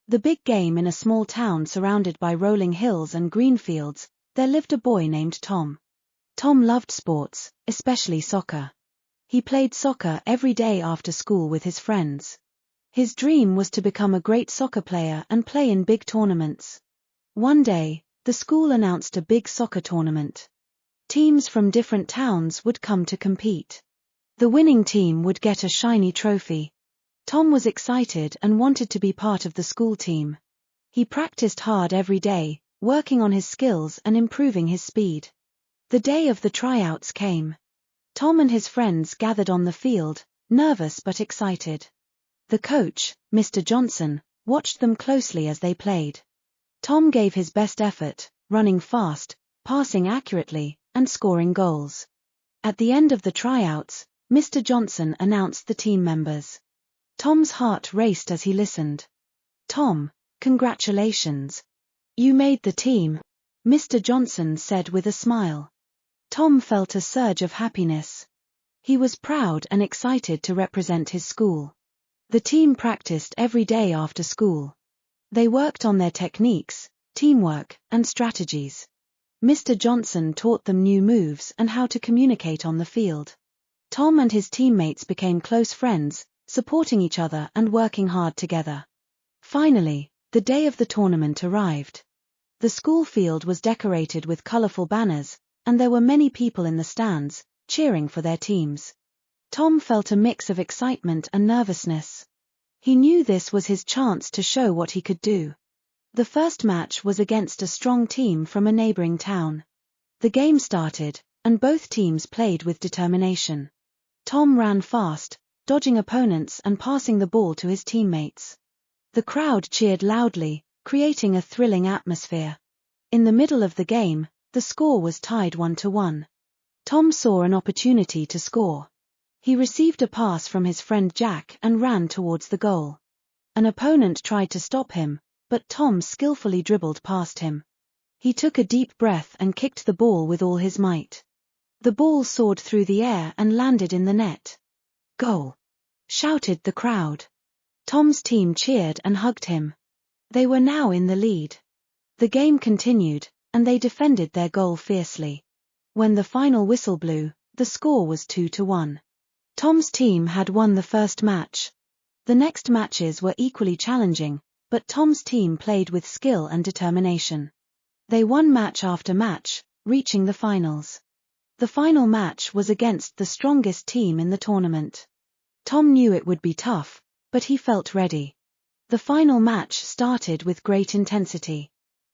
The big game in a small town surrounded by rolling hills and green fields, there lived a boy named Tom. Tom loved sports, especially soccer. He played soccer every day after school with his friends. His dream was to become a great soccer player and play in big tournaments. One day, the school announced a big soccer tournament. Teams from different towns would come to compete. The winning team would get a shiny trophy. Tom was excited and wanted to be part of the school team. He practiced hard every day, working on his skills and improving his speed. The day of the tryouts came. Tom and his friends gathered on the field, nervous but excited. The coach, Mr. Johnson, watched them closely as they played. Tom gave his best effort, running fast, passing accurately, and scoring goals. At the end of the tryouts, Mr. Johnson announced the team members. Tom's heart raced as he listened. "Tom, congratulations. You made the team," Mr. Johnson said with a smile. Tom felt a surge of happiness. He was proud and excited to represent his school. The team practiced every day after school. They worked on their techniques, teamwork, and strategies. Mr. Johnson taught them new moves and how to communicate on the field. Tom and his teammates became close friends, supporting each other and working hard together. Finally, the day of the tournament arrived. The school field was decorated with colorful banners, and there were many people in the stands, cheering for their teams. Tom felt a mix of excitement and nervousness. He knew this was his chance to show what he could do. The first match was against a strong team from a neighboring town. The game started, and both teams played with determination. Tom ran fast, dodging opponents and passing the ball to his teammates. The crowd cheered loudly, creating a thrilling atmosphere. In the middle of the game, the score was tied 1-1. Tom saw an opportunity to score. He received a pass from his friend Jack and ran towards the goal. An opponent tried to stop him, but Tom skillfully dribbled past him. He took a deep breath and kicked the ball with all his might. The ball soared through the air and landed in the net. "Goal!" shouted the crowd. Tom's team cheered and hugged him. They were now in the lead. The game continued, and they defended their goal fiercely. When the final whistle blew, the score was 2-1. Tom's team had won the first match. The next matches were equally challenging, but Tom's team played with skill and determination. They won match after match, reaching the finals. The final match was against the strongest team in the tournament. Tom knew it would be tough, but he felt ready. The final match started with great intensity.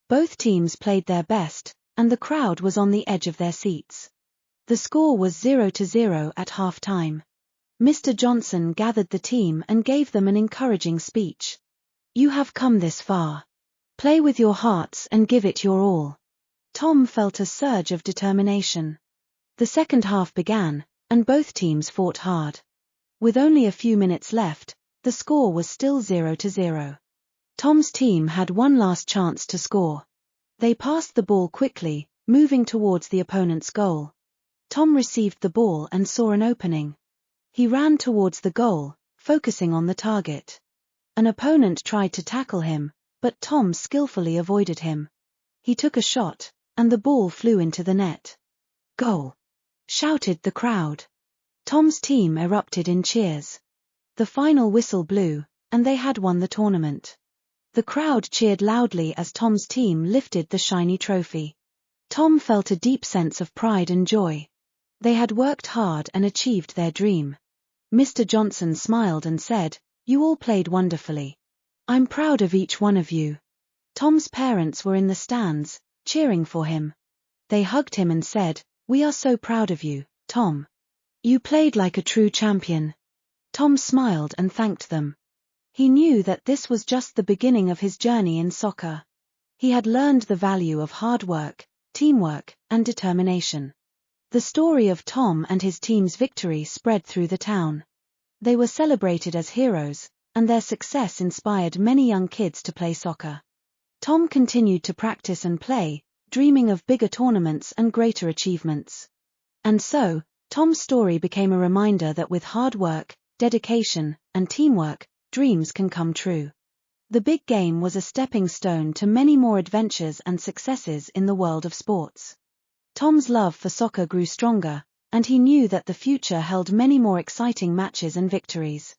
Both teams played their best, and the crowd was on the edge of their seats. The score was 0-0 at half-time. Mr. Johnson gathered the team and gave them an encouraging speech. "You have come this far. Play with your hearts and give it your all." Tom felt a surge of determination. The second half began, and both teams fought hard. With only a few minutes left, the score was still 0-0. Tom's team had one last chance to score. They passed the ball quickly, moving towards the opponent's goal. Tom received the ball and saw an opening. He ran towards the goal, focusing on the target. An opponent tried to tackle him, but Tom skillfully avoided him. He took a shot, and the ball flew into the net. "Goal!" shouted the crowd. Tom's team erupted in cheers. The final whistle blew, and they had won the tournament. The crowd cheered loudly as Tom's team lifted the shiny trophy. Tom felt a deep sense of pride and joy. They had worked hard and achieved their dream. Mr. Johnson smiled and said, "You all played wonderfully. I'm proud of each one of you." Tom's parents were in the stands, cheering for him. They hugged him and said, "We are so proud of you, Tom. You played like a true champion." Tom smiled and thanked them. He knew that this was just the beginning of his journey in soccer. He had learned the value of hard work, teamwork, and determination. The story of Tom and his team's victory spread through the town. They were celebrated as heroes, and their success inspired many young kids to play soccer. Tom continued to practice and play, dreaming of bigger tournaments and greater achievements. And so, Tom's story became a reminder that with hard work, dedication, and teamwork, dreams can come true. The big game was a stepping stone to many more adventures and successes in the world of sports. Tom's love for soccer grew stronger, and he knew that the future held many more exciting matches and victories.